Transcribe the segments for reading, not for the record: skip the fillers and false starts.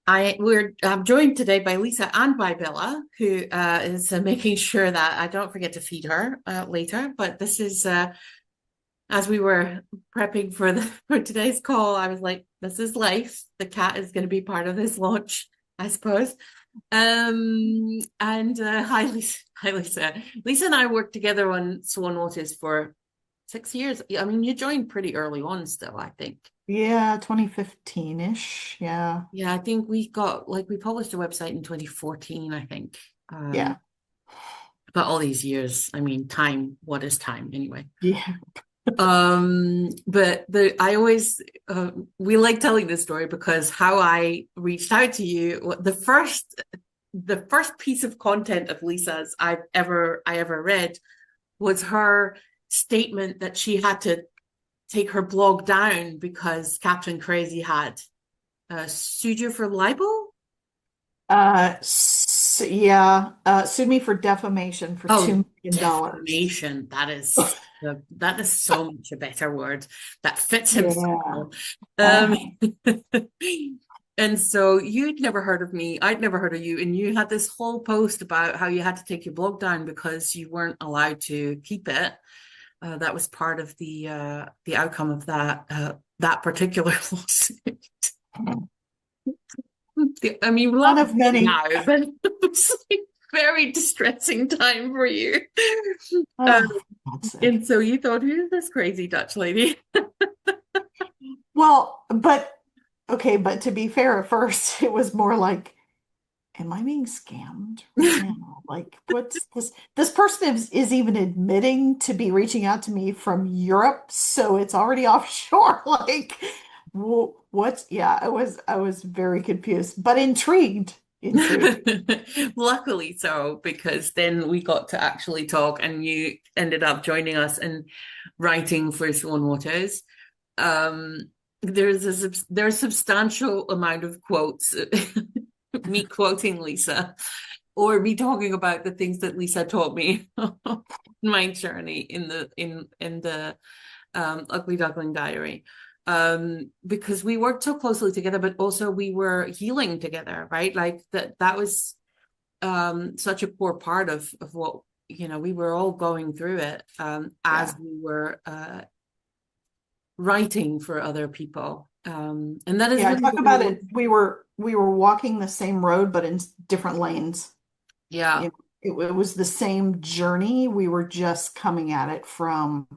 I'm joined today by Lisa and by Bella, who is making sure that I don't forget to feed her later. But this is as we were prepping for the for today's call, I was like, "This is life. The cat is going to be part of this launch, I suppose." And hi, Lisa. Hi, Lisa. Lisa and I worked together on SwanWaters for 6 years. I mean, you joined pretty early on, still, I think. Yeah, 2015-ish. Yeah. Yeah, I think we got like we published a website in 2014, I think. Yeah. But all these years, I mean, time, what is time anyway? Yeah. But the I always we like telling this story because how I reached out to you, the first piece of content of Lisa's I ever read was her statement that she had to take her blog down because Captain Crazy had sued you for libel. Yeah. Sued me for defamation for Oh, $2 million. defamation. That is so much a better word. That fits him so Yeah. well. Uh, Um, and so you'd never heard of me. I'd never heard of you, and you had this whole post about how you had to take your blog down because you weren't allowed to keep it. That was part of the outcome of that particular lawsuit. I mean, we one laugh of at it many. now, but it was like very distressing time for you. Um, Oh, for God's sake. and so you thought, who's this crazy Dutch lady? Well, but to be fair, at first it was more like, am I being scammed right now? Like, what's this? This person is even admitting to be reaching out to me from Europe, so it's already offshore. Like, what's, yeah, I was very confused, but intrigued. Intrigued. Luckily so, because then we got to actually talk and you ended up joining us and writing for SwanWaters. Um, there's a substantial amount of quotes, me quoting Lisa, or me talking about the things that Lisa taught me on my journey in the Ugly Duckling Diary. Because we worked so closely together, but also we were healing together, right? Like that was such a core part of what we were all going through it as Yeah. we were writing for other people. And that is Yeah, really talk what we about want. it. We were walking the same road, but in different lanes. Yeah. You know, it was the same journey. We were just coming at it from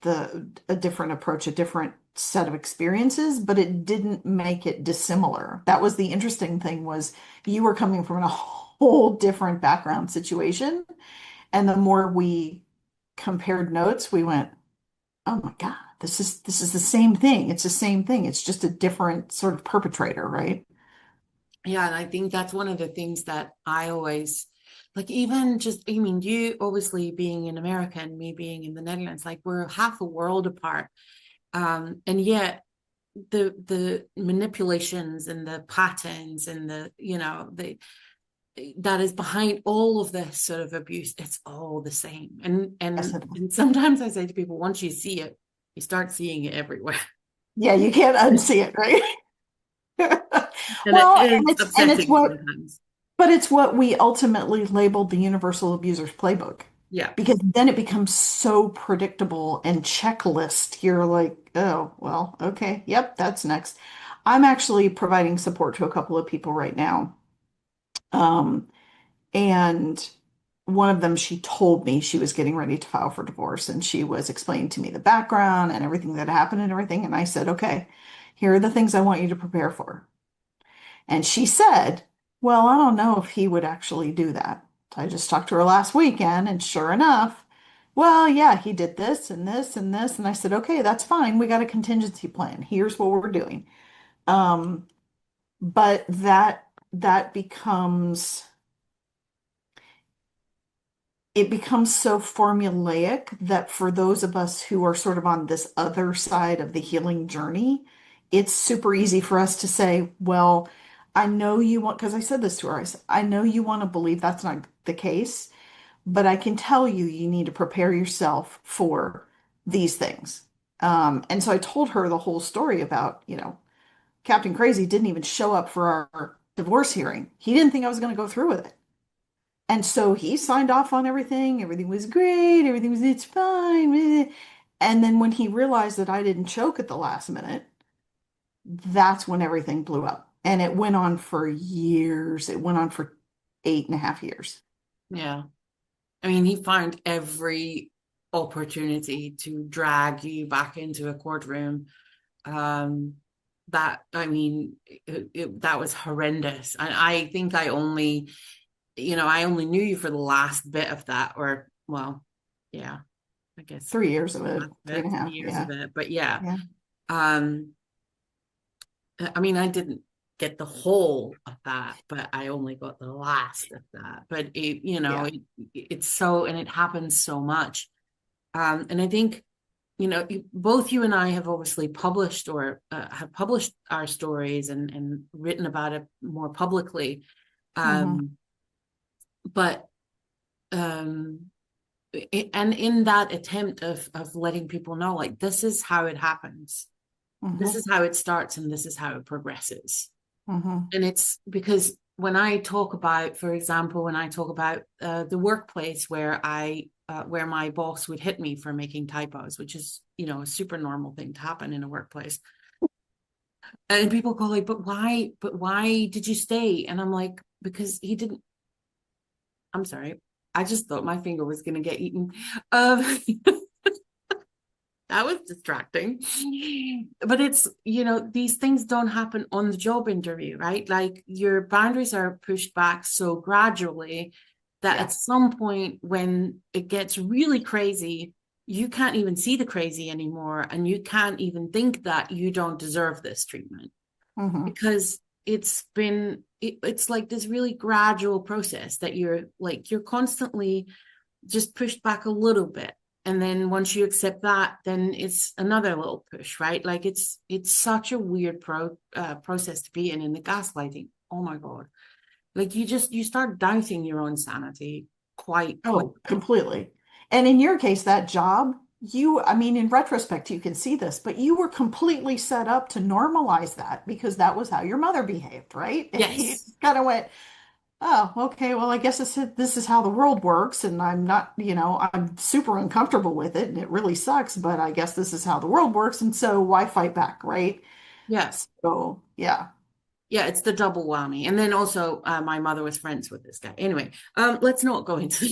the a different approach, a different set of experiences, but it didn't make it dissimilar. That was the interesting thing was you were coming from a whole different background situation. And the more we compared notes, we went, oh my God, this is the same thing. It's the same thing. It's just a different sort of perpetrator, right? Yeah, and I think that's one of the things that I always like, even just, I mean, you obviously being in America and me being in the Netherlands, like we're half a world apart. And yet the manipulations and the patterns and the that is behind all of this sort of abuse, it's all the same. And Yes, and and sometimes I say to people, once you see it, you start seeing it everywhere. yeah, you can't unsee it, right? And it Well, and is it's upsetting what sometimes. but it's what we ultimately labeled the universal abuser's playbook Yeah. because then it becomes so predictable and checklist. You're like, oh, well, okay, yep, that's next. I'm actually providing support to a couple of people right now. Um, and one of them, she told me she was getting ready to file for divorce and she was explaining to me the background and everything that happened and everything. And I said, okay, here are the things I want you to prepare for. And she said, well, I don't know if he would actually do that. So I just talked to her last weekend, and sure enough, well, yeah, he did this and this and this. And I said, okay, that's fine. We got a contingency plan. Here's what we're doing. Um, but that becomes it becomes so formulaic that for those of us who are sort of on this other side of the healing journey, it's super easy for us to say, well, I know you want, because I said this to her, I know you want to believe that's not the case, but I can tell you, you need to prepare yourself for these things. And so I told her the whole story about, Captain Crazy didn't even show up for our divorce hearing. He didn't think I was going to go through with it. And so he signed off on everything. Everything was great. Everything was, it's fine. And then when he realized that I didn't choke at the last minute, that's when everything blew up. And it went on for years. It went on for 8.5 years. Yeah. I mean, he found every opportunity to drag you back into a courtroom. Um, that, I mean, that was horrendous. And I think I only knew you for the last bit of that, or, well, yeah, I guess 3 years of it, last three bit, and a half. 3 years Yeah. of it. But yeah, Yeah. um, I mean, I didn't get the whole of that, but I only got the last of that. But Yeah. it's so, and it happens so much. And I think, both you and I have obviously published or have published our stories and written about it more publicly. Mm-hmm. Um, but um, and in that attempt of letting people know, like, this is how it happens, this Mm-hmm. is how it starts, and this is how it progresses. Mm-hmm. And it's because when I talk about, for example, when I talk about the workplace where my boss would hit me for making typos, which is, a super normal thing to happen in a workplace. And people go like, but why did you stay? And I'm like, because he didn't, I'm sorry. I just thought my finger was going to get eaten. Um, that was distracting. But it's, these things don't happen on the job interview, right? Like, your boundaries are pushed back so gradually that Yeah. at some point when it gets really crazy, you can't even see the crazy anymore. And you can't even think that you don't deserve this treatment, Mm-hmm. because it's like this really gradual process that you're constantly just pushed back a little bit. And then once you accept that, then it's another little push, right? Like, it's such a weird process to be in the gaslighting. Oh my God. Like, you start doubting your own sanity quite Oh, quickly. completely. And in your case, that job, I mean, in retrospect, you can see this, but you were completely set up to normalize that because that was how your mother behaved, right? And you Yes. kind of went, oh, okay, well, I guess this is how the world works. And I'm not, I'm super uncomfortable with it and it really sucks, but I guess this is how the world works. And so why fight back, right? Yeah. So, yeah. Yeah, it's the double whammy. And then also, my mother was friends with this guy. Anyway, let's not go into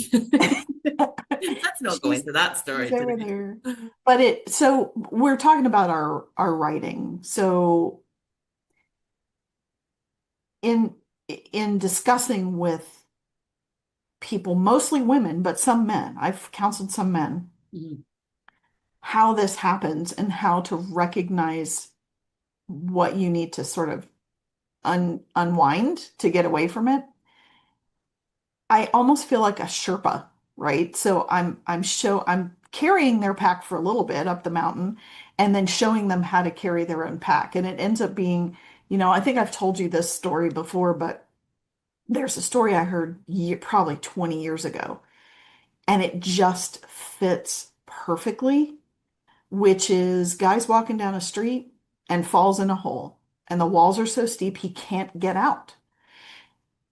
let's not go She's into that she's story over today. there. But so we're talking about our writing. So in in discussing with people, mostly women, but some men, I've counseled some men, Mhm. how this happens and how to recognize what you need to sort of unwind to get away from it. I almost feel like a Sherpa, right? So I'm carrying their pack for a little bit up the mountain and then showing them how to carry their own pack. And it ends up being, I think I've told you this story before, but there's a story I heard probably 20 years ago, and it just fits perfectly, which is guys walking down a street and falls in a hole, and the walls are so steep he can't get out.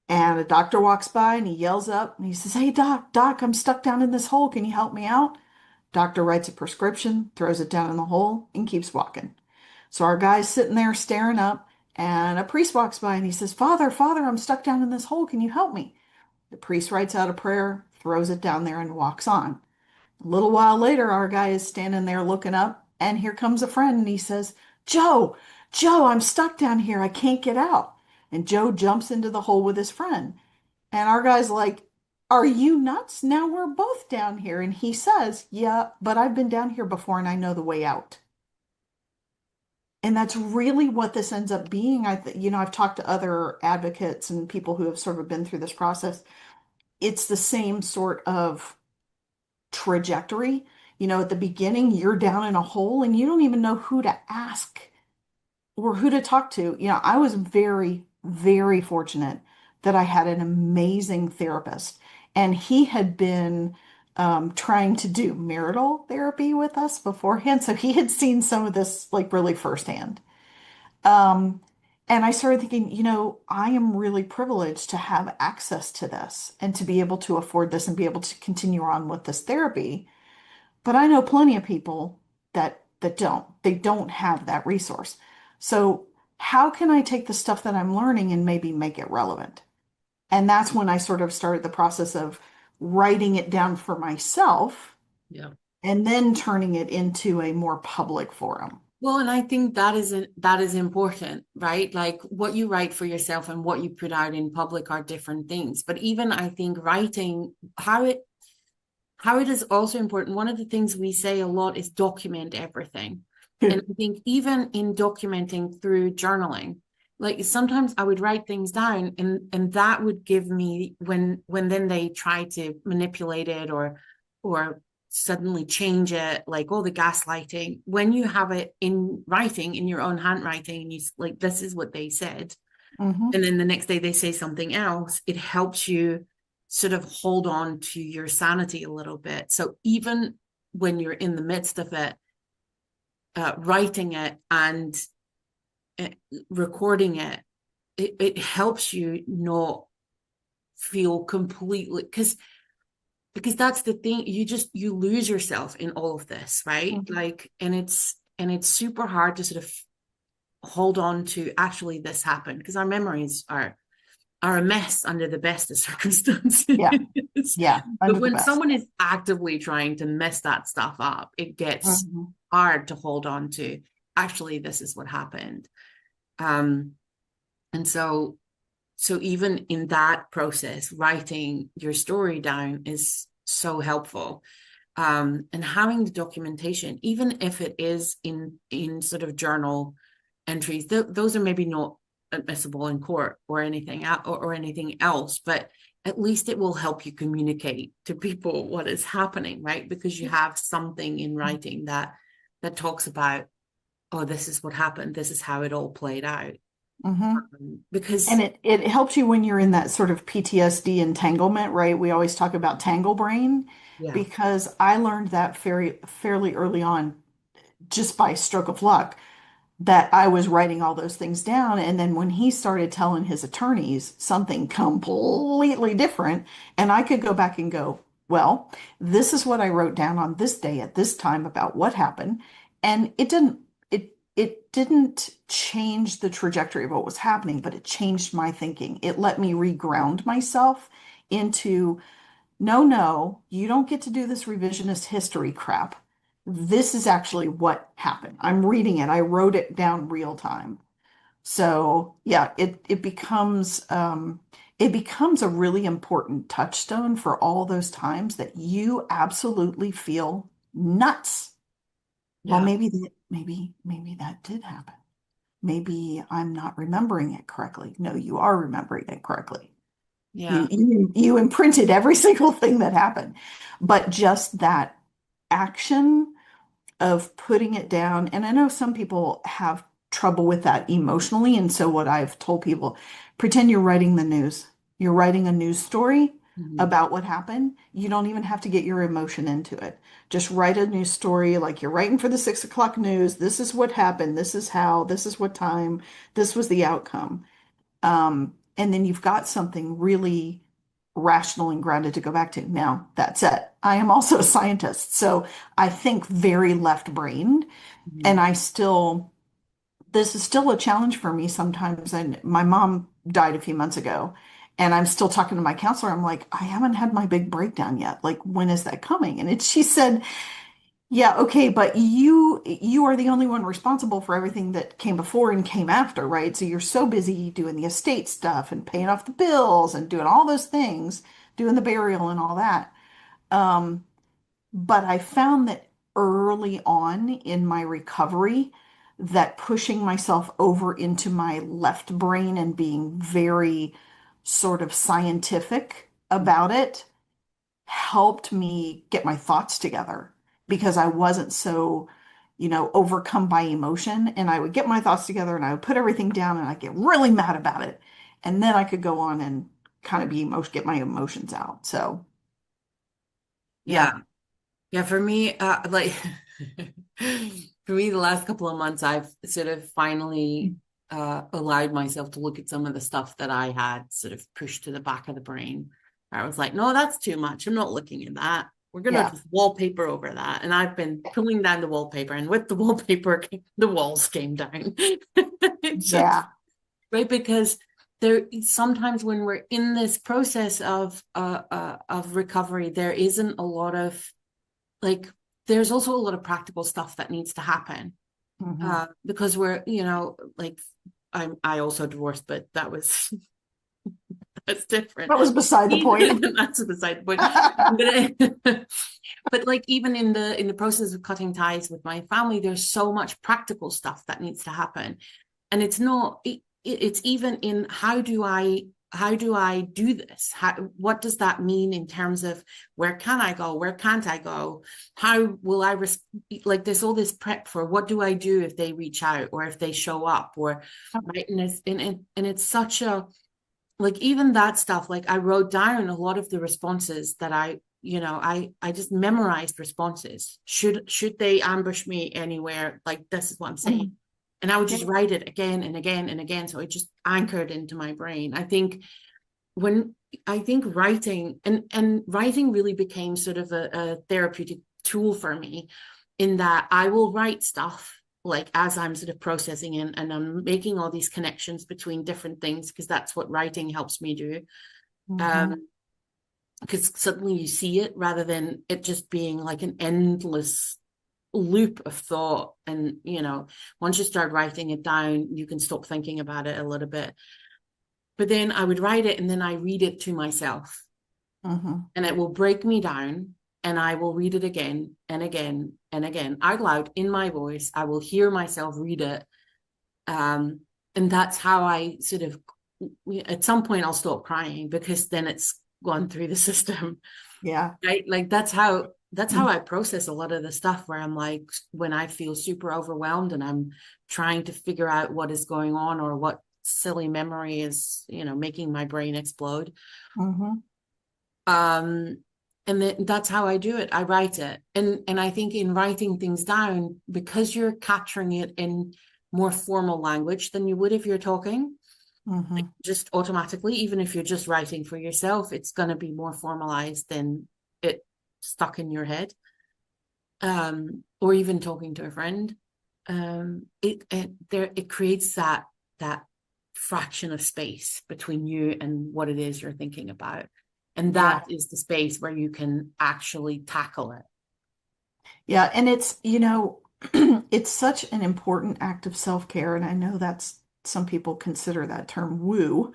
And a doctor walks by and he yells up and he says, "Hey, doc, I'm stuck down in this hole. Can you help me out?" Doctor writes a prescription, throws it down in the hole, and keeps walking. So our guy's sitting there staring up, and a priest walks by and he says, Father, I'm stuck down in this hole. Can you help me?" The priest writes out a prayer, throws it down there, and walks on. A little while later, our guy is standing there looking up, and here comes a friend, and he says, Joe, I'm stuck down here. I can't get out. And Joe jumps into the hole with his friend. And our guy's like, "Are you nuts? Now we're both down here." And he says, "Yeah, but I've been down here before and I know the way out." And that's really what this ends up being. I've talked to other advocates and people who have sort of been through this process. It's the same sort of trajectory. At the beginning, you're down in a hole and you don't even know who to ask or who to talk to. I was very, very fortunate that I had an amazing therapist, and he had been trying to do marital therapy with us beforehand. So he had seen some of this like really firsthand. And I started thinking, I am really privileged to have access to this and to be able to afford this and be able to continue on with this therapy. But I know plenty of people that don't. They don't have that resource. So how can I take the stuff that I'm learning and maybe make it relevant? And that's when I sort of started the process of writing it down for myself Yeah. and then turning it into a more public forum. Well, and I think that is important, right? Like what you write for yourself and what you put out in public are different things. But even I think writing how it is also important. One of the things we say a lot is document everything. And I think even in documenting through journaling, like sometimes I would write things down and that would give me when then they try to manipulate it or suddenly change it, like all the gaslighting, when you have it in writing in your own handwriting and you like this is what they said, Hmm. and then the next day they say something else, it helps you sort of hold on to your sanity a little bit. So even when you're in the midst of it, writing it and uh, recording it, it helps you not feel completely because that's the thing, you lose yourself in all of this, right? Hmm. Like, and it's super hard to sort of hold on to actually this happened because our memories are a mess under the best of circumstances. Yeah. Yeah. But Under the when best. someone is actively trying to mess that stuff up, it gets Hmm. hard to hold on to. Actually, this is what happened. Um, and so even in that process, writing your story down is so helpful. And having the documentation, even if it is in sort of journal entries, those are maybe not admissible in court or anything or anything else, but at least it will help you communicate to people what is happening, right? Because you have something in writing that talks about, oh, this is what happened, this is how it all played out. Hmm. And Because it helps you when you're in that sort of PTSD entanglement, right? We always talk about tangle brain yeah. because I learned that fairly early on just by stroke of luck that I was writing all those things down. And then when he started telling his attorneys something completely different, and I could go back and go, well, this is what I wrote down on this day at this time about what happened. And it didn't change the trajectory of what was happening, but it changed my thinking. It let me reground myself into no, no, you don't get to do this revisionist history crap. This is actually what happened. I'm reading it. I wrote it down real time. So yeah, it becomes a really important touchstone for all those times that you absolutely feel nuts. Well, Yeah. maybe that did happen. Maybe I'm not remembering it correctly. No, you are remembering it correctly. Yeah. You imprinted every single thing that happened. But just that action of putting it down, and I know some people have trouble with that emotionally, and so what I've told people, pretend you're writing the news. You're writing a news story Mhm. about what happened. You don't even have to get your emotion into it. Just write a news story like you're writing for the 6 o'clock news. This is what happened. This is how, this is what time, this was the outcome. And then you've got something really rational and grounded to go back to. Now, that said, I am also a scientist, so I think very left-brained, and Mhm. I still, this is still a challenge for me sometimes. And my mom died a few months ago, and I'm still talking to my counselor. I'm like, I haven't had my big breakdown yet. Like, when is that coming? She said, yeah, okay, but you are the only one responsible for everything that came before and came after, right? So you're so busy doing the estate stuff and paying off the bills and doing all those things, doing the burial and all that. Um, but I found that early on in my recovery, that pushing myself over into my left brain and being very sort of scientific about it helped me get my thoughts together because I wasn't so, overcome by emotion. And I would get my thoughts together and I would put everything down and I'd get really mad about it. And then I could go on and kind of get my emotions out. So, Yeah. yeah. Yeah, for me, like for me, the last couple of months, I've sort of finally Mm-hmm. allowed myself to look at some of the stuff that I had sort of pushed to the back of the brain. I was like, no, that's too much. I'm not looking at that. We're going to Yeah. just wallpaper over that. And I've been pulling down the wallpaper, and with the wallpaper, the walls came down. It's just Yeah. right because there sometimes when we're in this process of recovery, there isn't a lot of like there's also a lot of practical stuff that needs to happen Hmm. because we're like I also divorced, but that was that's different. That was beside the point. Even that's beside the point. But like even in the process of cutting ties with my family, there's so much practical stuff that needs to happen, and it's not. It's even in how do I do this? What does that mean in terms of where can I go? Where can't I go? How will I like there's all this prep for what do I do if they reach out or if they show up or right and it's such a like even that stuff like I wrote down a lot of the responses that I just memorized responses should they ambush me anywhere like this is what I'm saying Mhm. and I would Yeah. just write it again and again and again so it just anchored into my brain. When I think writing and writing really became sort of a therapeutic tool for me in that I will write stuff like as I'm sort of processing and I'm making all these connections between different things because that's what writing helps me do. Hmm. Um, because suddenly you see it rather than it just being like an endless loop of thought. And once you start writing it down, you can stop thinking about it a little bit. But then I would write it and then I read it to myself Hmm. and it will break me down and I will read it again and again and again out loud in my voice. I will hear myself read it. Um, and that's how I sort of, at some point, I'll stop crying because then it's gone through the system, Yeah. right? Like that's how I process a lot of the stuff where I'm like, when I feel super overwhelmed and I'm trying to figure out what is going on or what silly memory is, making my brain explode. Hmm. Um, and that's how I do it. I write it. And I think in writing things down, because you're capturing it in more formal language than you would if you're talking, like Hmm. just automatically, even if you're just writing for yourself, it's going to be more formalized than it stuck in your head. Or even talking to a friend. It creates that fraction of space between you and what it is you're thinking about. And that Yeah. is the space where you can actually tackle it. Yeah. And it's, it's such an important act of self-care. And I know that's some people consider that term woo.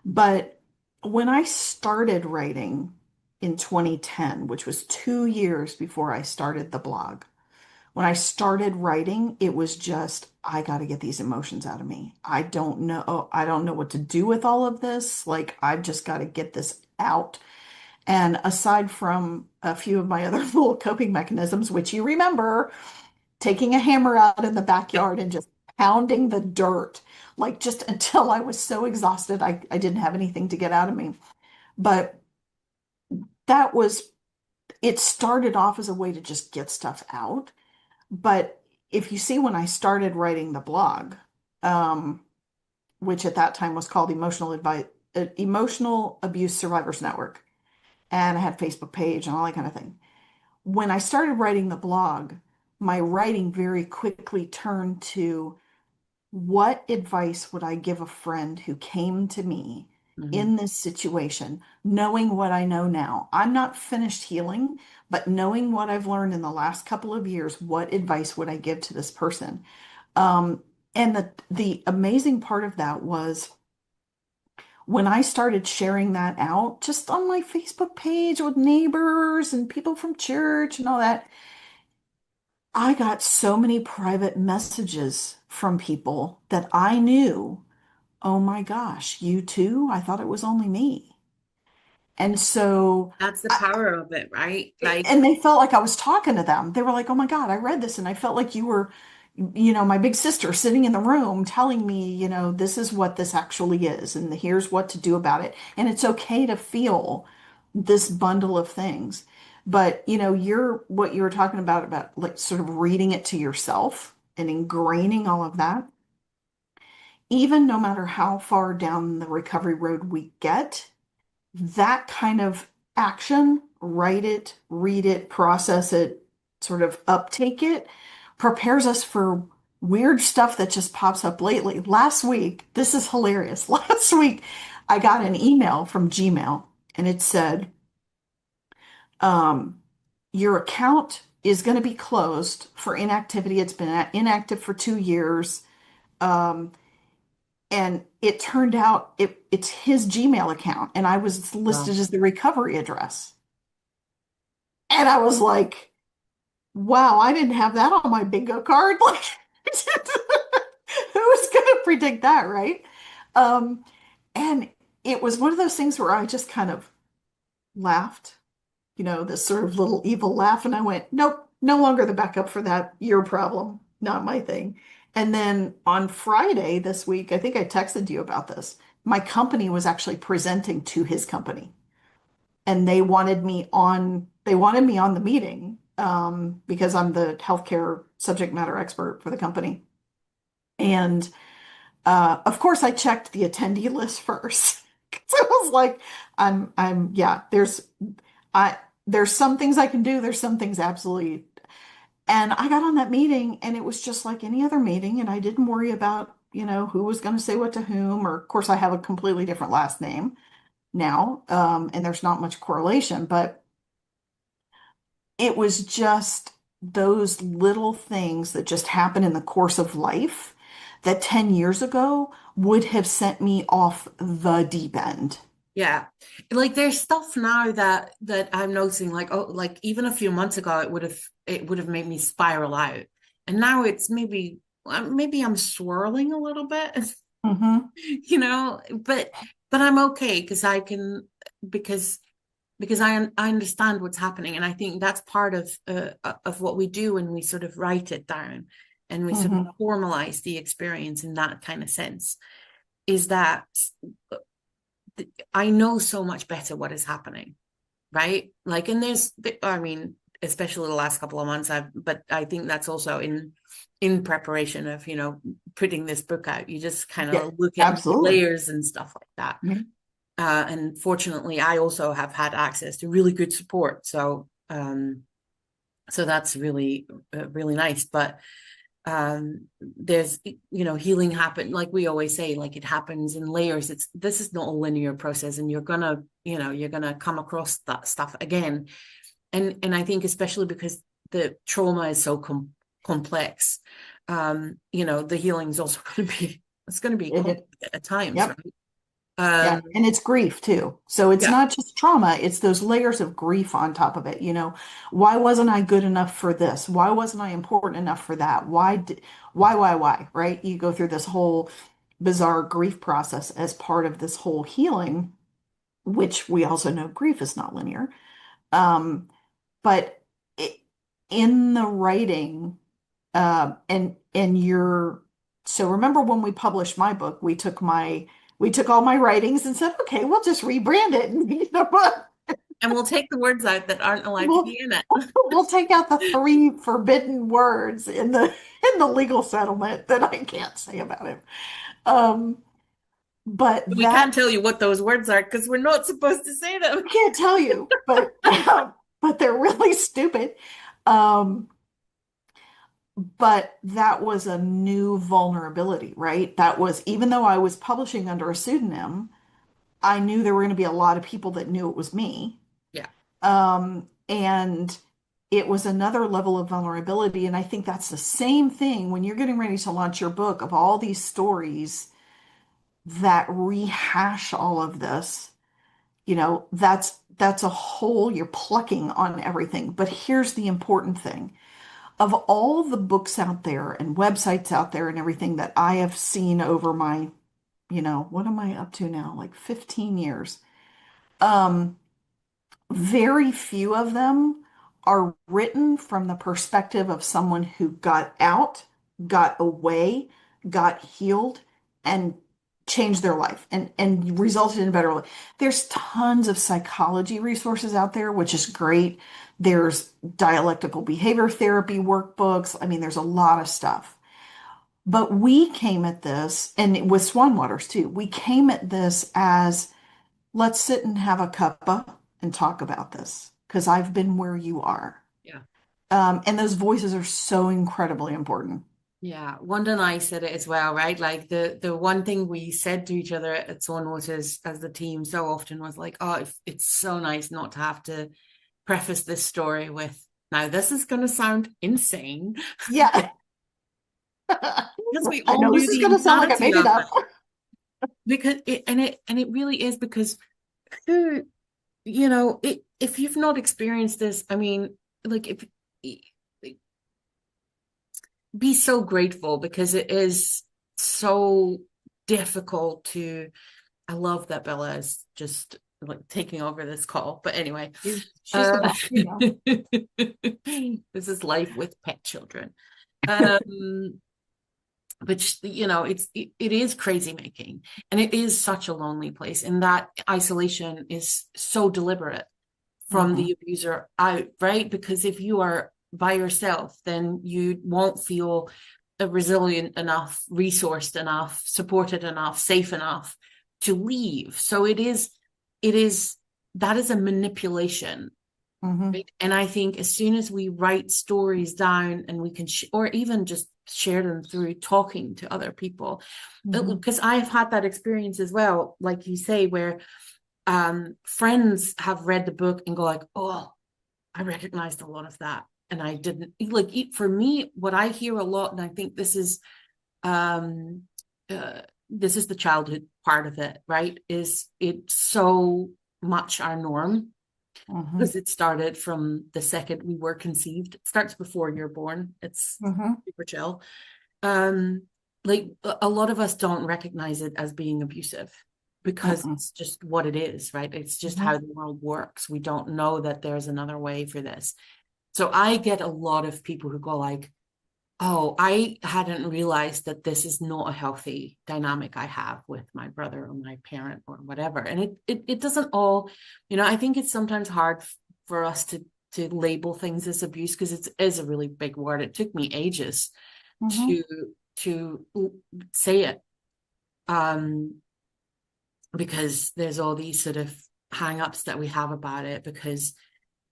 But when I started writing in 2010, which was 2 years before I started the blog, when I started writing, it was just, I got to get these emotions out of me. I don't know what to do with all of this. Like, I've just got to get this out. And aside from a few of my other little coping mechanisms, which you remember, taking a hammer out in the Yep. backyard and just pounding the dirt, like just until I was so exhausted, I didn't have anything to get out of me. But that was, it started off as a way to just get stuff out. But if you see when I started writing the blog, um, which at that time was called Emotional Abuse Survivors Network, and I had a Facebook page and all that kind of thing. When I started writing the blog, my writing very quickly turned to what advice would I give a friend who came to me Mhm. in this situation, knowing what I know now? I'm not finished healing, but knowing what I've learned in the last couple of years, what advice would I give to this person? Um, and the amazing part of that was when I started sharing that out just on my Facebook page with neighbors and people from church and all that, I got so many private messages from people that I knew, oh my gosh, you too? I thought it was only me. And so That's the I, power of it, right? Like, and they felt like I was talking to them. They were like, "Oh my God, I read this and I felt like you were, my big sister sitting in the room telling me, this is what this actually is and here's what to do about it. And it's okay to feel this bundle of things." But, what you were talking about like sort of reading it to yourself and ingraining all of that. even no matter how far down the recovery road we get, that kind of action, write it, read it, process it, sort of uptake it, prepares us for weird stuff that just pops up lately. Last week, this is hilarious. Last week, I got an email from Gmail and it said, um, your account is going to be closed for inactivity. It's been inactive for 2 years. Um, and it turned out it's his Gmail account, and I was listed Well, as the recovery address. And I was like, wow, I didn't have that on my bingo card. Like, who was going to predict that, right? Um, and it was one of those things where I just kind of laughed, this sort of little evil laugh. And I went, nope, no longer the backup for that. Your problem, not my thing. And then on Friday this week, I think I texted you about this. My company was actually presenting to his company, and they wanted me on the meeting, because I'm the healthcare subject matter expert for the company. And of course, I checked the attendee list first. 'Cause I was like, yeah, I, there's some things I can do. There's some things absolutely. And I got on that meeting and it was just like any other meeting. And I didn't worry about, who was going to say what to whom. Or, of course, I have a completely different last name now. And there's not much correlation, but it was just those little things that just happen in the course of life that 10 years ago would have sent me off the deep end. yeah. Like there's stuff now that I'm noticing, like, oh, like even a few months ago it would have made me spiral out. And now it's maybe I'm swirling a little bit, Hmm. but I'm okay because I can because because I understand what's happening, and I think that's part of what we do when we sort of write it down and we sort of Hmm. formalize the experience in that kind of sense. Is that I know so much better what is happening, right? Like, and I mean, especially the last couple of months, but I think that's also in preparation of putting this book out. You just kind Yeah, of look at absolutely. layers and stuff like that. Yeah. And fortunately, I also have had access to really good support, so that's really really nice. But there's healing happen, like we always say, like it happens in layers. This is not a linear process, and you're gonna come across that stuff again. And I think especially because the trauma is so complex, the healing is also going to be it's going to be It, complex at times, yep. right? Yeah. um And it's grief too. So it's yeah. not just trauma, it's those layers of grief on top of it. Why wasn't I good enough for this? Why wasn't I important enough for that? Why, right? You go through this whole bizarre grief process as part of this whole healing, which we also know grief is not linear. Um, but it, in the writing, and you're so remember when we published my book, we took all my writings and said, okay, we'll just rebrand it and And we'll take the words out that aren't allowed to we'll be in it. we'll take out the three forbidden words in the legal settlement that I can't say about him. Um, but We that can't tell you what those words are because we're not supposed to say them. I can't tell you, but they're really stupid. Um, But that was a new vulnerability, right? That was, even though I was publishing under a pseudonym, I knew there were going to be a lot of people that knew it was me. Yeah. And it was another level of vulnerability. And I think that's the same thing when you're getting ready to launch your book of all these stories that rehash all of this. That's a hole you're plucking on everything. But here's the important thing. Of all the books out there and websites out there and everything that I have seen over my, what am I up to now? Like 15 years. Um, very few of them are written from the perspective of someone who got out, got away, got healed, and changed their life and resulted in a better life. There's tons of psychology resources out there, which is great. There's dialectical behavior therapy workbooks. I mean, there's a lot of stuff. But we came at this, and with SwanWaters too, we came at this as let's sit and have a cuppa and talk about this because I've been where you are. Yeah. And those voices are so incredibly important. Yeah, Wanda and I said it as well, right? Like the one thing we said to each other at SwanWaters as the team so often was like, "Oh, it's so nice not to have to preface this story with, now this is going to sound insane," Yeah. because we I all know knew this is the going to sound like I insanity made it of it. up. Because it really is, because who, if you've not experienced this, I mean, like, if be so grateful, because it is so difficult to. I love that Bella is just like taking over this call, but anyway, She's the uh, boss, you know. this is life with pet children. um but it is crazy making, and it is such a lonely place, and that isolation is so deliberate from Hmm. the abuser out, right? Because if you are by yourself, then you won't feel resilient enough, resourced enough, supported enough, safe enough to leave. So it is that is a manipulation, Hmm. right? And I think as soon as we write stories down, and we can or even just share them through talking to other people, Hmm. because I've had that experience as well, like you say, where friends have read the book and go like, "Oh, I recognized a lot of that." And I didn't, like, for me, what I hear a lot, and I think um this is the childhood part of it, right? Is it so much our norm, Hmm. because it started from the second we were conceived. It starts before you're born. It's Hmm. super chill. Um, like, a lot of us don't recognize it as being abusive, because Hmm. it's just what it is, right? It's just how the world works. We don't know that there's another way for this. So I get a lot of people who go like, "Oh, I hadn't realized that this is not a healthy dynamic I have with my brother or my parent or whatever." And it doesn't all, I think it's sometimes hard for us to label things as abuse, because it is a really big word. It took me ages Hmm. to to say it, um because there's all these sort of hang-ups that we have about it, because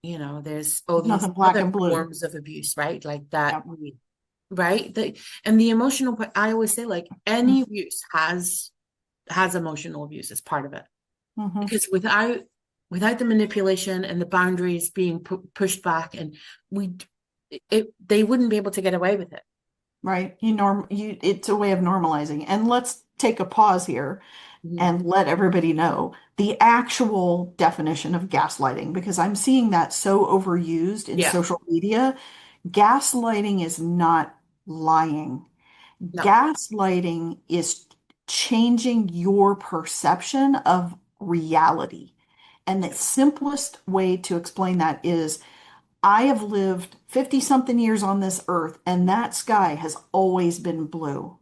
there's all There's these nothing black other and blue. forms of abuse, right? Like that Yep. we right and the emotional part, I always say, like, any abuse has emotional abuse as part of it, Hmm. because without the manipulation and the boundaries being pushed back, and we they wouldn't be able to get away with it. Right. It's a way of normalizing. And let's take a pause here Mhm. and let everybody know the actual definition of gaslighting, because I'm seeing that so overused in Yeah. social media. Gaslighting is not lying. No. Gaslighting is changing your perception of reality. And the simplest way to explain that is I have lived 50 something years on this earth, and that sky has always been blue.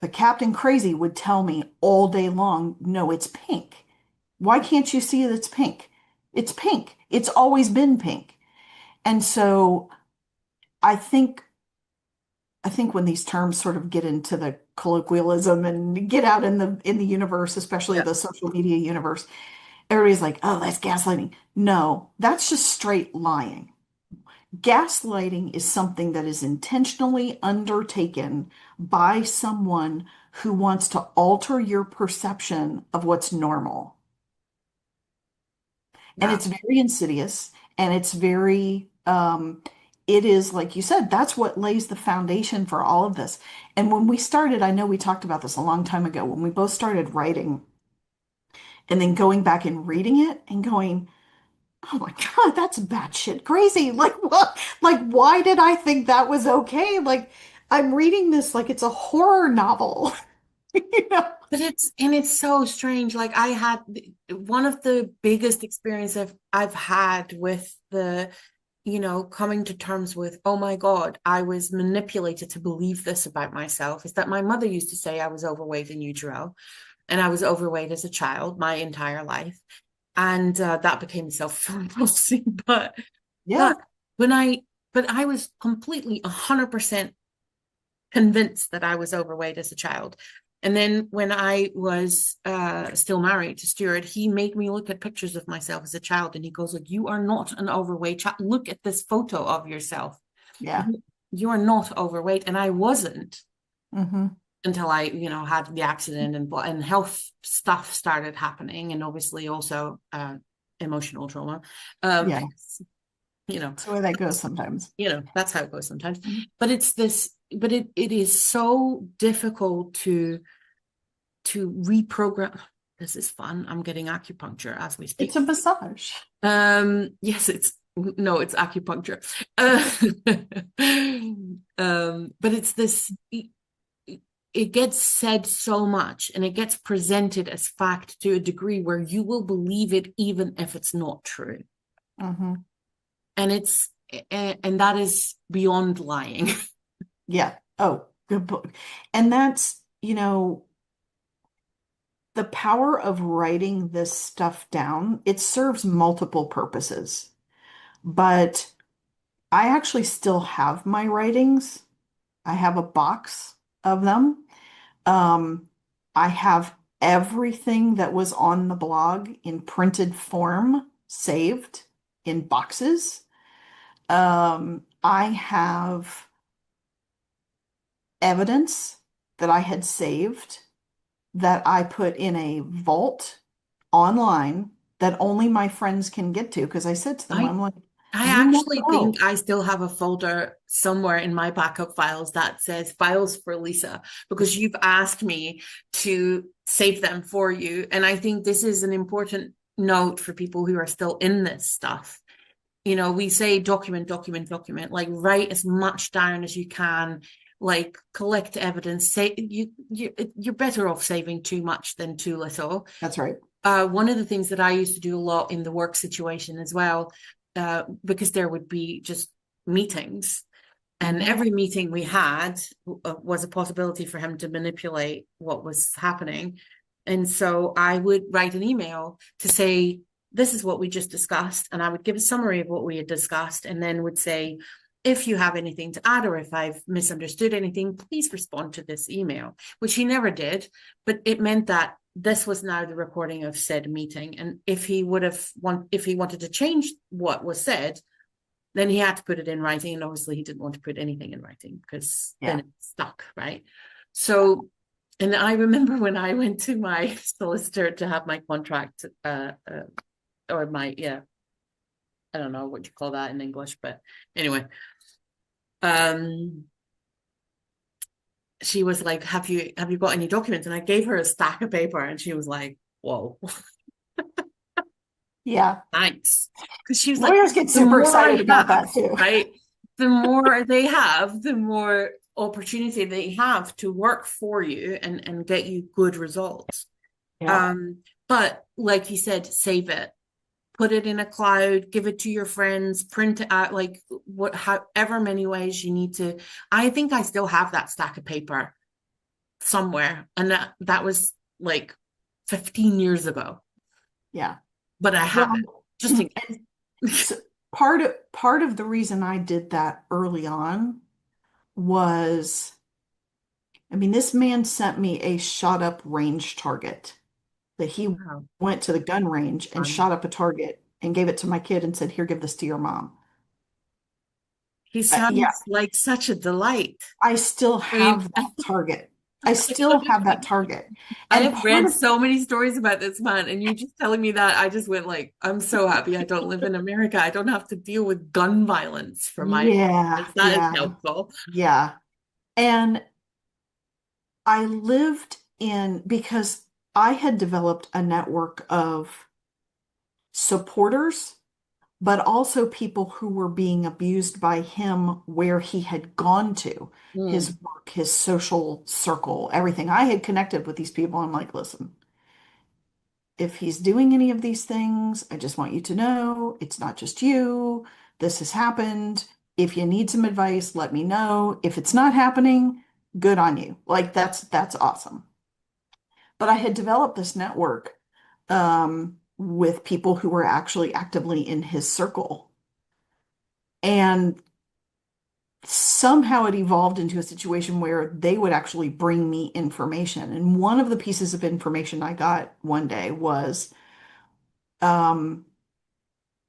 But Captain Crazy would tell me all day long, no, it's pink. Why can't you see that it's pink? It's pink. It's always been pink. And so I think I think when these terms sort of get into the colloquialism and get out in the universe, especially Yeah. the social media universe, everybody's like, "Oh, that's gaslighting." No, that's just straight lying. Gaslighting is something that is intentionally undertaken by someone who wants to alter your perception of what's normal. And Yeah. it's very insidious and it's very, it is, like you said, that's what lays the foundation for all of this. And when we started, I know we talked about this a long time ago, when we both started writing and then going back and reading it and going, oh my God, that's batshit crazy. Like what? Like why did I think that was okay? Like I'm reading this like it's a horror novel. You know? But it's so strange. Like, I had one of the biggest experiences I've had with coming to terms with, "Oh my God, I was manipulated to believe this about myself," is that my mother used to say I was overweight in utero, and I was overweight as a child my entire life. And that became a self-fulfilling prophecy. But Yeah. when I but I was completely 100% convinced that I was overweight as a child. And then when I was still married to Stuart, he made me look at pictures of myself as a child, and he goes, "Like, you are not an overweight child. Look at this photo of yourself. Yeah. You are not overweight." And I wasn't Hmm. until I, had the accident, and health stuff started happening, and obviously also emotional trauma. Yeah. Because, you know, That's the way that goes sometimes. that's how it goes sometimes. Mhm. But it is so difficult to reprogram. This is fun. I'm getting acupuncture as we It's speak. a massage. Yes, it's acupuncture. But it's this. It gets said so much, and it gets presented as fact to a degree where you will believe it even if it's not true. Hmm. And and that is beyond lying. Yeah. Oh, good book. And that's, the power of writing this stuff down. It serves multiple purposes, but I actually still have my writings. I have a box of them. Um, I have everything that was on the blog in printed form saved in boxes. I have evidence that I had saved that I put in a vault online that only my friends can get to because I said to them, I I'm like, I you never actually think know. I still have a folder somewhere in my backup files that says files for Lisa, because you've asked me to save them for you. And I think this is an important note for people who are still in this stuff. We say document, document, document, like write as much down as you can, like collect evidence. Say you're better off saving too much than too little. That's right. One of the things that I used to do a lot in the work situation as well, because there would be just meetings, and Hmm. every meeting we had was a possibility for him to manipulate what was happening. And so I would write an email to say, "This is what we just discussed." And I would give a summary of what we had discussed, and then would say, "If you have anything to add, or if I've misunderstood anything, please respond to this email," which he never did. But it meant that this was now the recording of said meeting. And if he wanted to change what was said, then he had to put it in writing. And obviously he didn't want to put anything in writing because then Yeah. it's stuck, right? So, and I remember when I went to my solicitor to have my contract, or my, yeah, I don't know what you call that in English, but anyway, um, she was like, have you got any documents? And I gave her a stack of paper, and she was like, "Whoa." Yeah. Thanks. Because she was like, Lawyers get the super more excited I about have, that too. right? The more they have, the more opportunity they have to work for you and get you good results. Yeah. But like you said, save it, put it in a cloud, give it to your friends, print it out, like however many ways you need to. I think I still have that stack of paper somewhere, and that was like 15 years ago, Yeah. but I have it Well, just in and case. so part of the reason I did that early on was, I mean, this man sent me a shot up range target that he Wow. went to the gun range and Fun. shot up a target and gave it to my kid and said, "Here, give this to your mom." He Yeah, sounds like such a delight. I still I mean, have that target. I still have that target. I And have part read of, so many stories about this man, and you just telling me that, I just went like, I'm so happy I don't live in America. I don't have to deal with gun violence for my yeah, that is yeah, helpful. yeah. And I lived because I had developed a network of supporters, but also people who were being abused by him where he had gone to, Mm. his work, his social circle, everything. I had connected with these people. I'm like, listen, if he's doing any of these things, I just want you to know it's not just you. This has happened. If you need some advice, let me know. If it's not happening, good on you. Like that's awesome. But I had developed this network with people who were actually actively in his circle. And somehow it evolved into a situation where they would actually bring me information. And one of the pieces of information I got one day was um,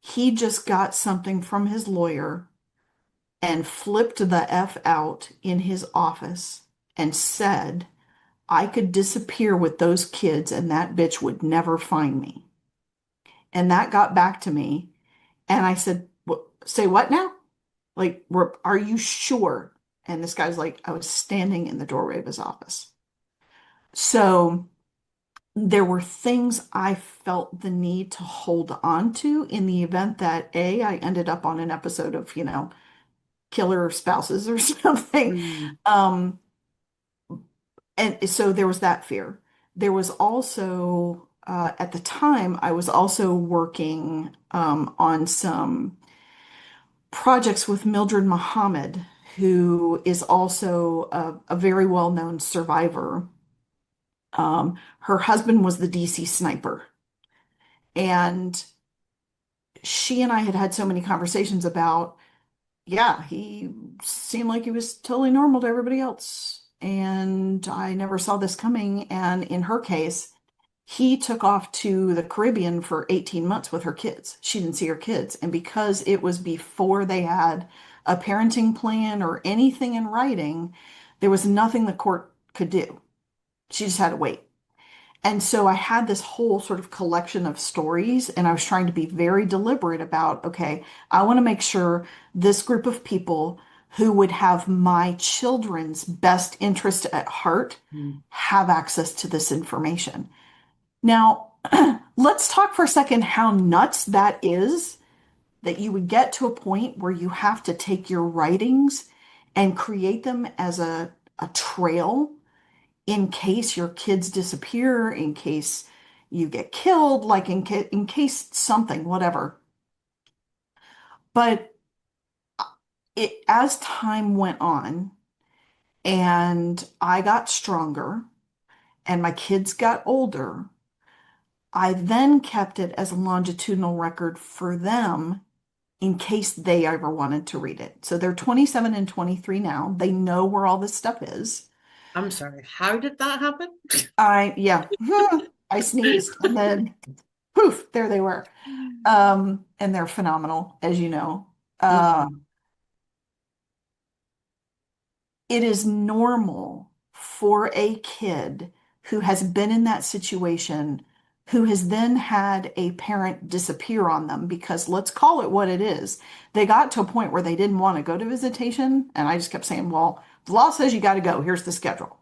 he just got something from his lawyer and flipped the F out in his office and said, I could disappear with those kids and that bitch would never find me. And that got back to me. And I said, Say what now? Like, are you sure? And this guy's like, I was standing in the doorway of his office. So there were things I felt the need to hold on to in the event that A, I ended up on an episode of, Killer Spouses or something. Mm. Um, and so there was that fear. There was also, at the time, I was also working on some projects with Mildred Muhammad, who is also a very well-known survivor. Her husband was the DC sniper. And she and I had had so many conversations about, yeah, he seemed like he was totally normal to everybody else. And I never saw this coming. And in her case, he took off to the Caribbean for 18 months with her kids. She didn't see her kids. And because it was before they had a parenting plan or anything in writing, there was nothing the court could do. She just had to wait. And so I had this whole sort of collection of stories, and I was trying to be very deliberate about, okay, I want to make sure this group of people who would have my children's best interest at heart Mm. have access to this information. Now, let's talk for a second how nuts that is that you would get to a point where you have to take your writings and create them as a trail in case your kids disappear, in case you get killed, like in case something, whatever. But as time went on and I got stronger and my kids got older, I then kept it as a longitudinal record for them in case they ever wanted to read it. So they're 27 and 23 now. They know where all this stuff is. I'm sorry. How did that happen? Yeah, I sneezed and then poof, there they were. And they're phenomenal, as you know. Uh, Mm. it is normal for a kid who has been in that situation, who has then had a parent disappear on them, because let's call it what it is. They got to a point where they didn't want to go to visitation, and I just kept saying, well, the law says you got to go. Here's the schedule.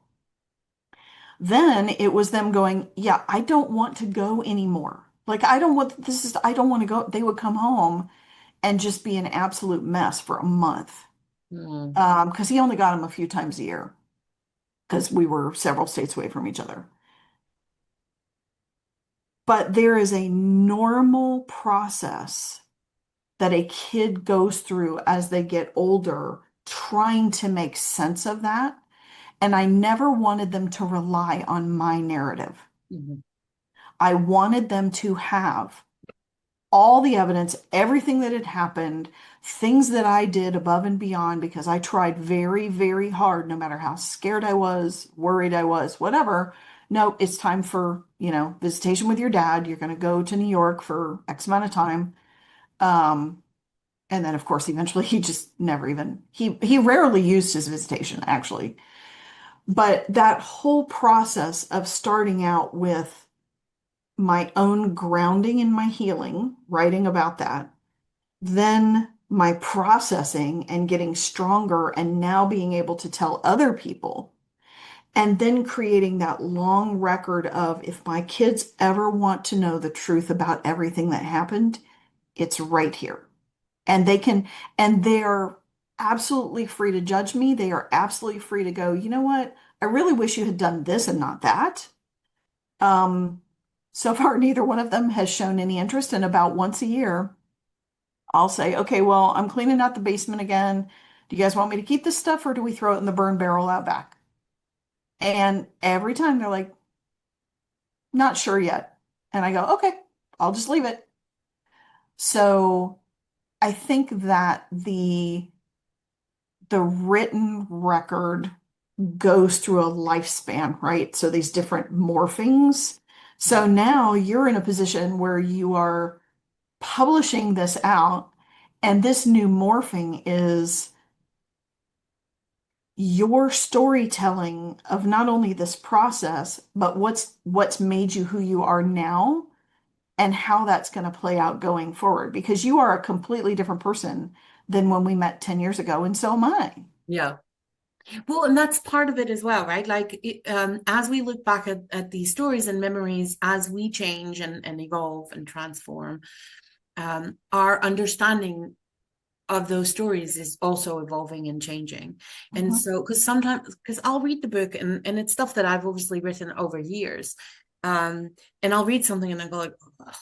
Then it was them going, yeah, I don't want to go anymore. Like, I don't want to go. They would come home and just be an absolute mess for a month. Mm. Because he only got him a few times a year because we were several states away from each other. But there is a normal process that a kid goes through as they get older, trying to make sense of that. And I never wanted them to rely on my narrative. Mhm. I wanted them to have all the evidence, everything that had happened, things that I did above and beyond because I tried very, very hard, no matter how scared I was, worried I was, whatever. No, it's time for, visitation with your dad. You're going to go to New York for X amount of time. Um, and then of course, eventually he just never even, he rarely used his visitation actually. But that whole process of starting out with my own grounding in my healing, writing about that, then my processing and getting stronger and now being able to tell other people, and then creating that long record of if my kids ever want to know the truth about everything that happened, it's right here. And and they're absolutely free to judge me. They are absolutely free to go, you know what? I really wish you had done this and not that. Um, so far, neither one of them has shown any interest. And about once a year, I'll say, okay, well, I'm cleaning out the basement again. Do you guys want me to keep this stuff or do we throw it in the burn barrel out back? And every time they're like, not sure yet. And I go, okay, I'll just leave it. So I think that the written record goes through a lifespan, right? So these different morphings. So now you're in a position where you are publishing this out, and this new morphing is your storytelling of not only this process, but what's made you who you are now and how that's going to play out going forward. Because you are a completely different person than when we met 10 years ago, and so am I. Yeah. Well, and that's part of it as well, right? Like, as we look back at these stories and memories, as we change and evolve and transform, our understanding of those stories is also evolving and changing. And Mhm. so, because I'll read the book and it's stuff that I've obviously written over years. And I'll read something and I go like, "Ugh,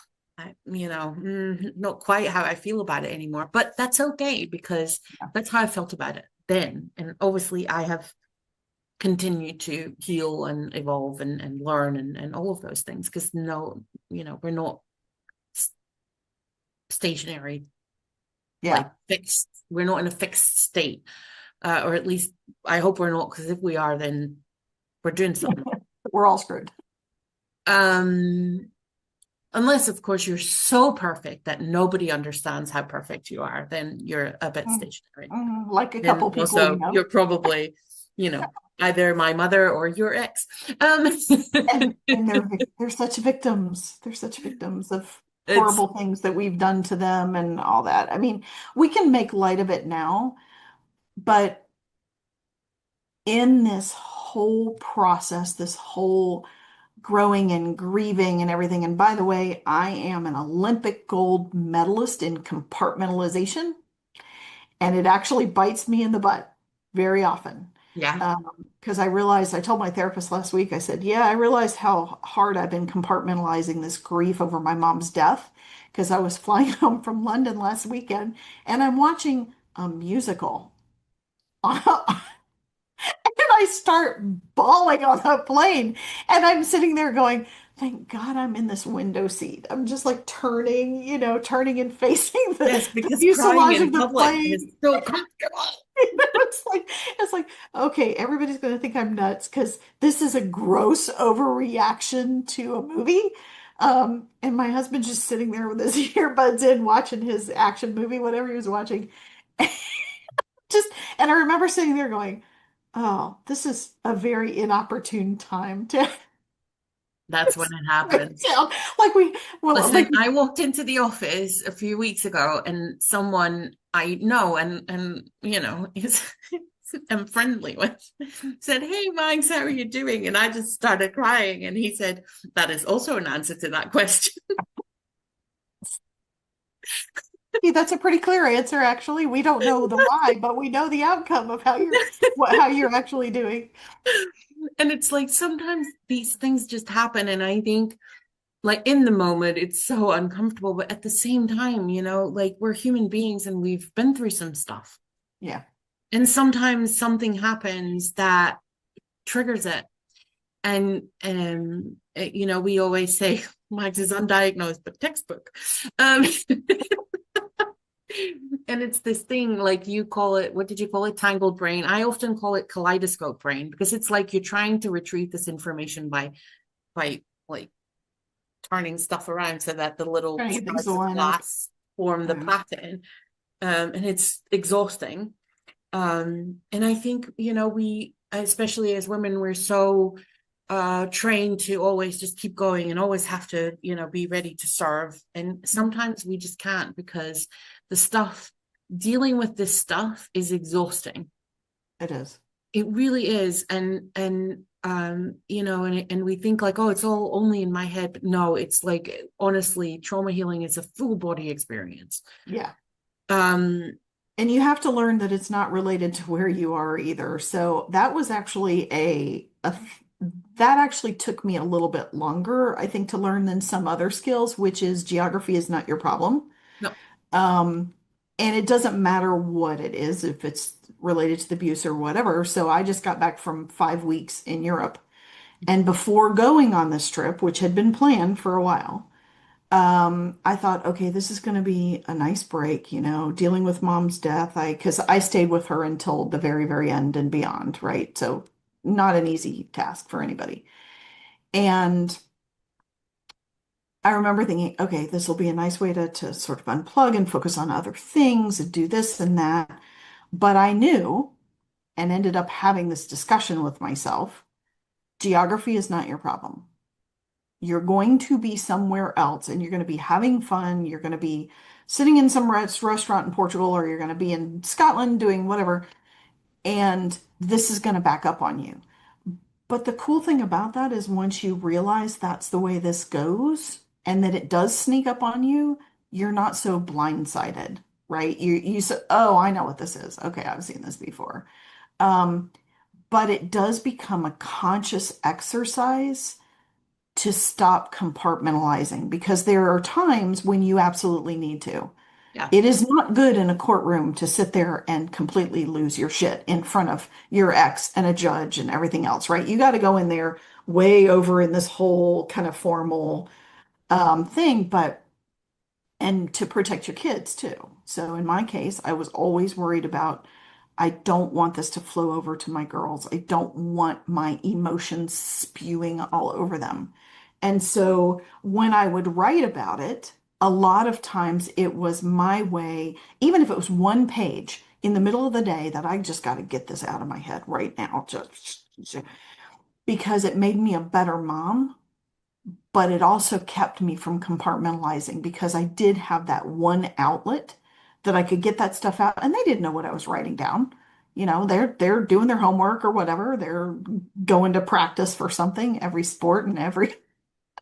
not quite how I feel about it anymore." But that's okay because that's how I felt about it then. And obviously I have continued to heal and evolve and learn and all of those things because no, we're not stationary, like Yeah, fixed. We're not in a fixed state, or at least I hope we're not, because if we are, then we're doing something. we're all screwed. Um, Unless, of course, you're so perfect that nobody understands how perfect you are, then you're a bit Mm, stationary. like a couple Then people we also, know. you're probably, you know, either my mother or your ex. And they're such victims. They're such victims of It's horrible things that we've done to them and all that. I mean, we can make light of it now, but in this whole process, this whole growing and grieving and everything, and by the way, I am an Olympic gold medalist in compartmentalization, and it actually bites me in the butt very often. yeah. Because I realized, I told my therapist last week, I said, yeah, I realized how hard I've been compartmentalizing this grief over my mom's death. Because I was flying home from London last weekend and I'm watching a musical. And I start bawling on the plane. And I'm sitting there going, thank God I'm in this window seat. I'm just like turning, turning and facing Yes, the because crying fuselage in of the public is plane. so comfortable. It's like, okay, everybody's gonna think I'm nuts because this is a gross overreaction to a movie. And my husband's just sitting there with his earbuds in, watching his action movie, whatever he was watching. Just, and I remember sitting there going, "Oh, this is a very inopportune time to That's when it happens. sound like Listen, I walked into the office a few weeks ago and someone I know and is am friendly with said, "Hey Max, how are you doing?" And I just started crying and he said, "That is also an answer to that question." Yeah, that's a pretty clear answer, actually. We don't know the why, but we know the outcome of how you're actually doing. And it's like sometimes these things just happen and I think like in the moment it's so uncomfortable, but at the same time, like we're human beings and we've been through some stuff. Yeah. And sometimes something happens that triggers it. And we always say Max is undiagnosed but textbook. Um and it's this thing, like you call it, what did you call it? Tangled brain. I often call it kaleidoscope brain because it's like you're trying to retrieve this information by like turning stuff around so that the little Trying to get things to shards of line up. glass form the Yeah. pattern. And it's exhausting. And I think, we, especially as women, we're so trained to always just keep going and always have to, be ready to serve. And sometimes we just can't because the stuff, dealing with this stuff is exhausting. It is. It really is. And we think like, oh, it's all only in my head. But no, it's like, honestly, trauma healing is a full body experience. Yeah. Um, And you have to learn that it's not related to where you are either. So that was actually that actually took me a little bit longer, I think, to learn than some other skills, which is geography is not your problem. no, Um, and it doesn't matter what it is, if it's related to the abuse or whatever. So I just got back from 5 weeks in Europe. And before going on this trip, which had been planned for a while, I thought, okay, this is going to be a nice break, dealing with mom's death. Because I stayed with her until the very, very end and beyond, right? So not an easy task for anybody. And I remember thinking, okay, this will be a nice way to sort of unplug and focus on other things and do this and that. But I knew and ended up having this discussion with myself. Geography is not your problem. You're going to be somewhere else and you're going to be having fun. You're going to be sitting in some restaurant in Portugal, or you're going to be in Scotland doing whatever. And this is going to back up on you. But the cool thing about that is once you realize that's the way this goes and that it does sneak up on you, you're not so blindsided, right? You say, oh, I know what this is. Okay, I've seen this before. Um, but it does become a conscious exercise to stop compartmentalizing, because there are times when you absolutely need to. Yeah. It is not good in a courtroom to sit there and completely lose your shit in front of your ex and a judge and everything else, right? You got to go in there way over in this whole kind of formal thing, but and to protect your kids too. So in my case, I was always worried about, I don't want this to flow over to my girls. I don't want my emotions spewing all over them. And so when I would write about it, a lot of times it was my way, even if it was one page in the middle of the day, that I just got to get this out of my head right now, just because it made me a better mom, but it also kept me from compartmentalizing because I did have that one outlet that I could get that stuff out, and they didn't know what I was writing down. They're doing their homework or whatever. They're going to practice for something, every sport and every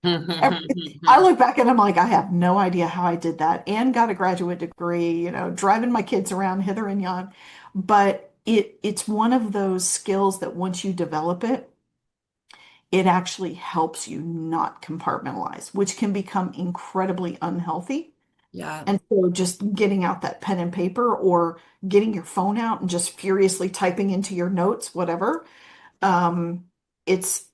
I look back and I'm like, I have no idea how I did that and got a graduate degree, driving my kids around hither and yon. But it's one of those skills that once you develop it, it actually helps you not compartmentalize, which can become incredibly unhealthy. Yeah. And so just getting out that pen and paper, or getting your phone out and just furiously typing into your notes, whatever, um, it's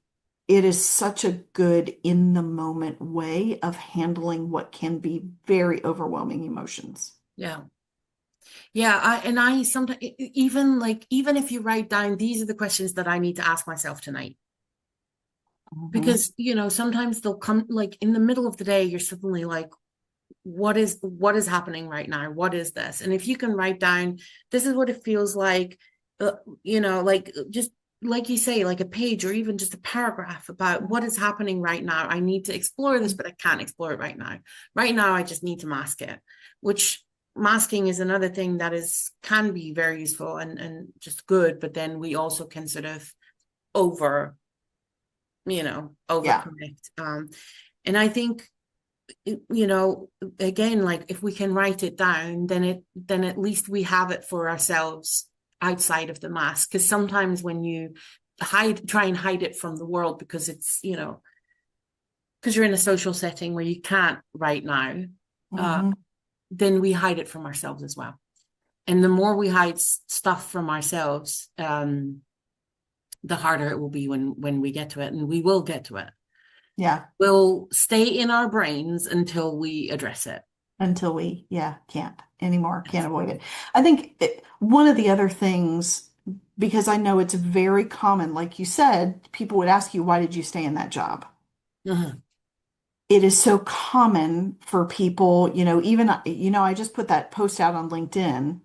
it is such a good in the moment way of handling what can be very overwhelming emotions. Yeah. Yeah. I sometimes, even if you write down, these are the questions that I need to ask myself tonight. Hmm. Because, sometimes they'll come like in the middle of the day, you're suddenly like, what is happening right now? What is this? And if you can write down, this is what it feels like, uh, like just like you say, like a page or even just a paragraph about what is happening right now. I need to explore this, but I can't explore it right now. Right now, I just need to mask it, which masking is another thing that is can be very useful and just good, but then we also can sort of over, Yeah. overconnect. And I think again, like if we can write it down, then at least we have it for ourselves outside of the mask. Because sometimes when you try and hide it from the world because it's, because you're in a social setting where you can't right now, uh, Hmm. then we hide it from ourselves as well. And the more we hide stuff from ourselves, the harder it will be when we get to it, and we will get to it. Yeah. We'll stay in our brains until we address it. Until we, yeah, can't anymore, can't avoid it. I think one of the other things, because I know it's very common, like you said, people would ask you, why did you stay in that job? Mhm. It is so common for people, even, I just put that post out on LinkedIn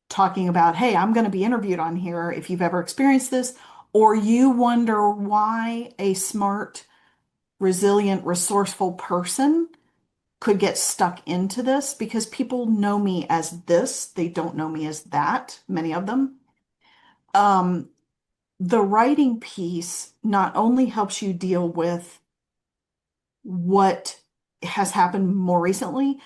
talking about, hey, I'm going to be interviewed on here if you've ever experienced this, or you wonder why a smart, resilient, resourceful person could get stuck into this, because people know me as this, they don't know me as that, many of them. Um, the writing piece not only helps you deal with what has happened more recently,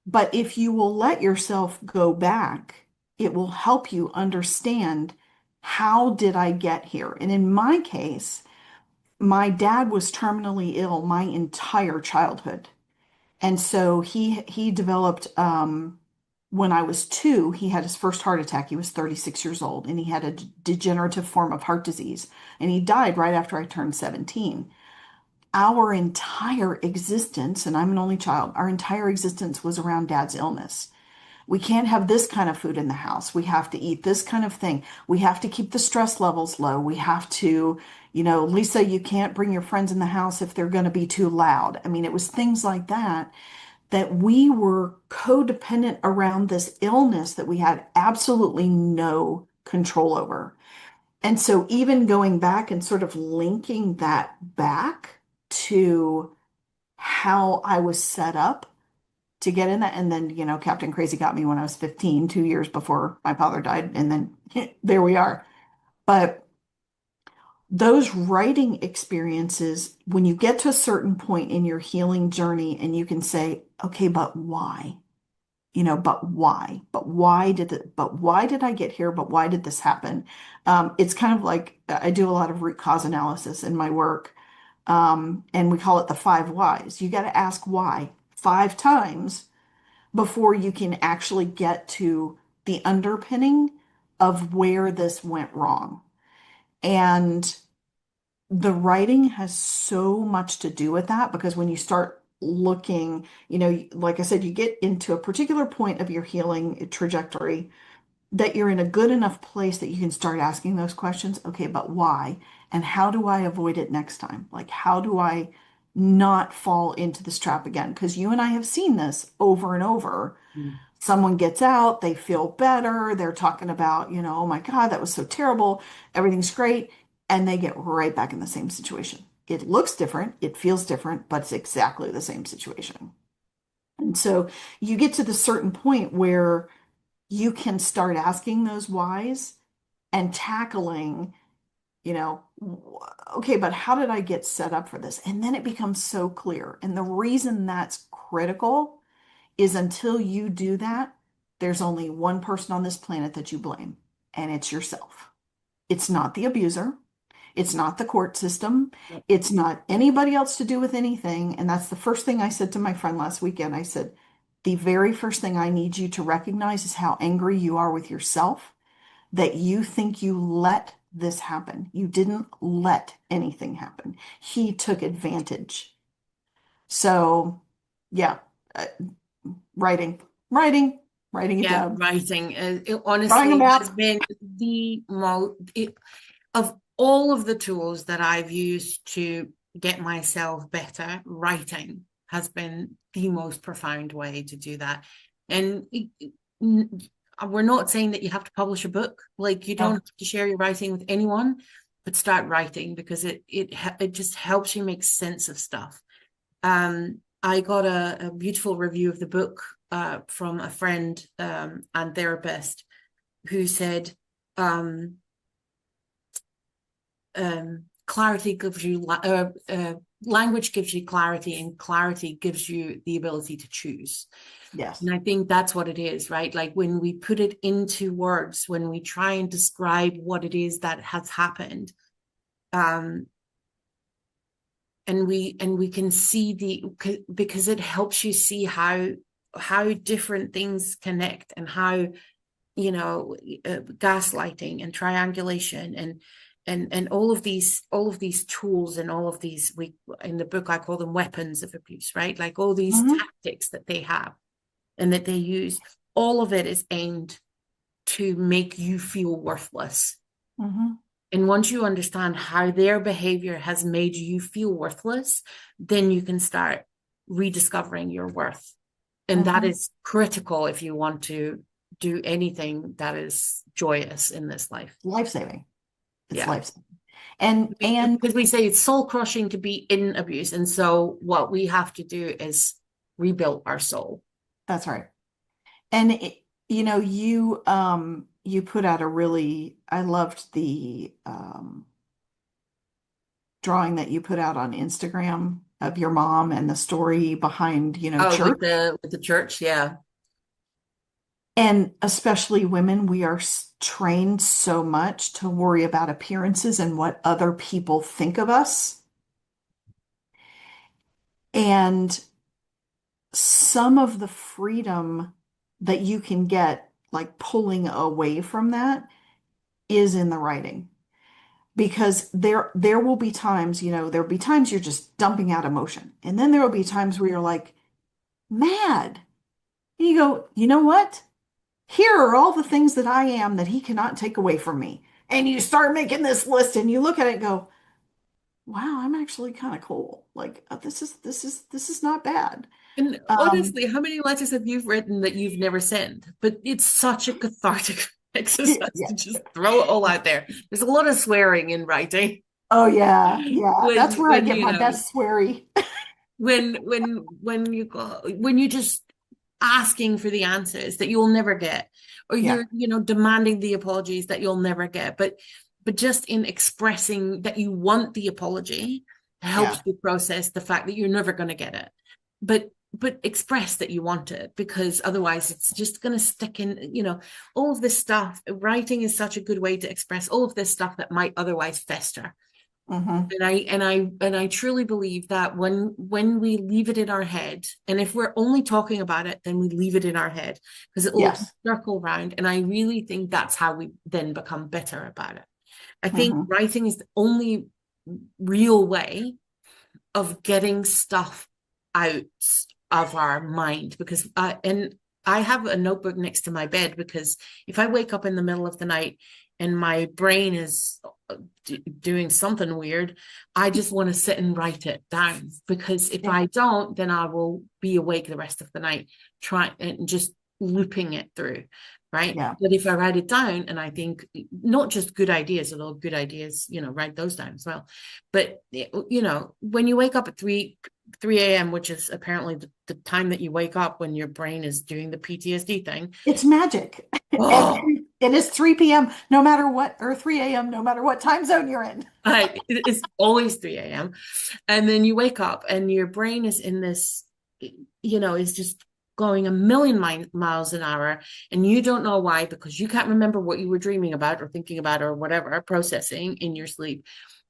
but if you will let yourself go back, it will help you understand, how did I get here? And in my case, my dad was terminally ill my entire childhood. And so he developed when I was two, he had his first heart attack. He was 36 years old, and he had a degenerative form of heart disease. And he died right after I turned 17. our entire existence, and I'm an only child, our entire existence was around dad's illness. We can't have this kind of food in the house. We have to eat this kind of thing. We have to keep the stress levels low. We have to, Lisa, you can't bring your friends in the house if they're going to be too loud. I mean, it was things like that that we were codependent around this illness that we had absolutely no control over. And so, even going back and sort of linking that back to how I was set up to get in that. And then, Captain Crazy got me when I was 15, 2 years before my father died. And then there we are. But those writing experiences, when you get to a certain point in your healing journey and you can say, okay, but why? But why? But why did I get here? But why did this happen? It's kind of like I do a lot of root cause analysis in my work. And we call it the five whys. You got to ask why 5 times before you can actually get to the underpinning of where this went wrong. And the writing has so much to do with that because when you start looking, like I said, you get into a particular point of your healing trajectory that you're in a good enough place that you can start asking those questions. Okay, but why? And how do I avoid it next time? Like, how do I not fall into this trap again? Because you and I have seen this over and over. Mm. Someone gets out, they feel better, they're talking about, oh my God, that was so terrible, everything's great, and they get right back in the same situation. It looks different, it feels different, but it's exactly the same situation. And so you get to the certain point where you can start asking those whys and tackling, okay, but how did I get set up for this? And then it becomes so clear. And the reason that's critical is until you do that, there's only one person on this planet that you blame, and it's yourself. It's not the abuser. It's not the court system. It's not anybody else to do with anything. And that's the first thing I said to my friend last weekend. I said, the very first thing I need you to recognize is how angry you are with yourself, that you think you let this happen. You didn't let anything happen. He took advantage. So, yeah, uh, writing, writing, writing it Yeah, down, writing drawing a honestly has map. been the most of all of the tools that I've used to get myself better. Writing has been the most profound way to do that. And we're not saying that you have to publish a book. Like you don't No. have to share your writing with anyone, but start writing because it just helps you make sense of stuff. I got a beautiful review of the book from a friend and therapist who said, um, clarity gives you language gives you clarity, and clarity gives you the ability to choose. Yes. And I think that's what it is, right? Like when we put it into words, when we try and describe what it is that has happened, um, and we can see because it helps you see how different things connect and how gaslighting and triangulation and all of these tools and all of these we in the book I call them weapons of abuse, right? Like all these Hmm. tactics that they have and that they use, all of it is aimed to make you feel worthless. Hmm. And once you understand how their behavior has made you feel worthless, then you can start rediscovering your worth. And that Hmm. is critical if you want to do anything that is joyous in this life. Life-saving. It's Yeah. life-saving. And Because we say it's soul crushing to be in abuse. And so what we have to do is rebuild our soul. that's right. And you put out a really I loved the drawing that you put out on Instagram of your mom and the story behind, Oh, church. with the church, yeah. And especially women, we are trained so much to worry about appearances and what other people think of us. And some of the freedom that you can get, like pulling away from that, is in the writing. because there will be times, there'll be times you're just dumping out emotion. And then there will be times where you're like mad. And you go, you know what? Here are all the things that I am that he cannot take away from me. And you start making this list and you look at it and go, wow, I'm actually kind of cool. Like this is not bad. And Um, honestly, how many letters have you written that you've never sent? But it's such a cathartic exercise yeah. to just throw it all out there. There's a lot of swearing in writing. Oh yeah, yeah. That's where I When get you my know best sweary. when you go when you just asking for the answers that you'll never get, or Yeah, you're demanding the apologies that you'll never get, but just in expressing that you want the apology helps yeah. you process the fact that you're never going to get it, but express that you want it, because otherwise it's just going to stick in, all of this stuff. Writing is such a good way to express all of this stuff that might otherwise fester. Hmm. And I truly believe that when we leave it in our head, and if we're only talking about it, then we leave it in our head because it will Yes. circle around. And I really think that's how we then become better about it. I think Hmm. writing is the only real way of getting stuff out of our mind, because and I have a notebook next to my bed, because if I wake up in the middle of the night and my brain is doing something weird, I just want to sit and write it down, because if Yeah, I don't, then I will be awake the rest of the night trying and just looping it through. Right. yeah. But if I write it down, and I think not just good ideas, although good ideas, write those down as well. But, when you wake up at 3 a.m., which is apparently the time that you wake up when your brain is doing the PTSD thing. It's magic. Oh, It is 3 p.m. no matter what, or 3 a.m. no matter what time zone you're in. it's always 3 a.m. And then you wake up and your brain is in this, is just going a million miles an hour. And you don't know why, because you can't remember what you were dreaming about or thinking about or whatever, processing in your sleep.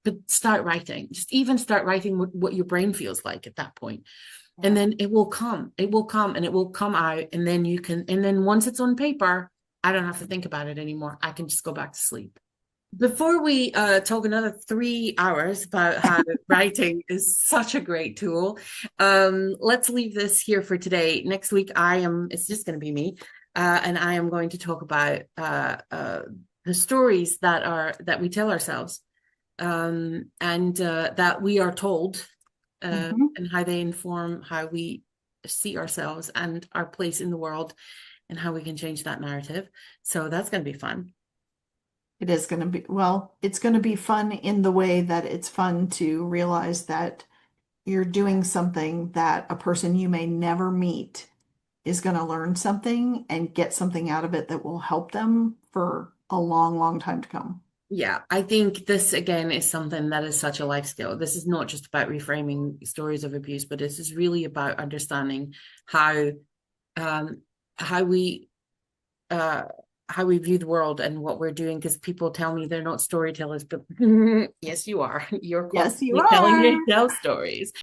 But start writing, just even start writing what your brain feels like at that point. And Yeah. then it will come and it will come out. And then once it's on paper, I don't have to think about it anymore. I can just go back to sleep. Before we talk another 3 hours about how writing is such a great tool, let's leave this here for today. Next week, it's just going to be me, and I am going to talk about the stories that we tell ourselves, and that we are told, Hmm. and how they inform how we see ourselves and our place in the world, and how we can change that narrative. So that's going to be fun. It is going to be, well, it's going to be fun in the way that it's fun to realize that you're doing something that a person you may never meet is going to learn something and get something out of it that will help them for a long, long time to come. Yeah, I think this again is something that is such a life skill. This is not just about reframing stories of abuse, but this is really about understanding how um how we uh how we view the world and what we're doing. Because people tell me they're not storytellers, but yes, you are. You're Yes, you constantly telling are. yourself stories.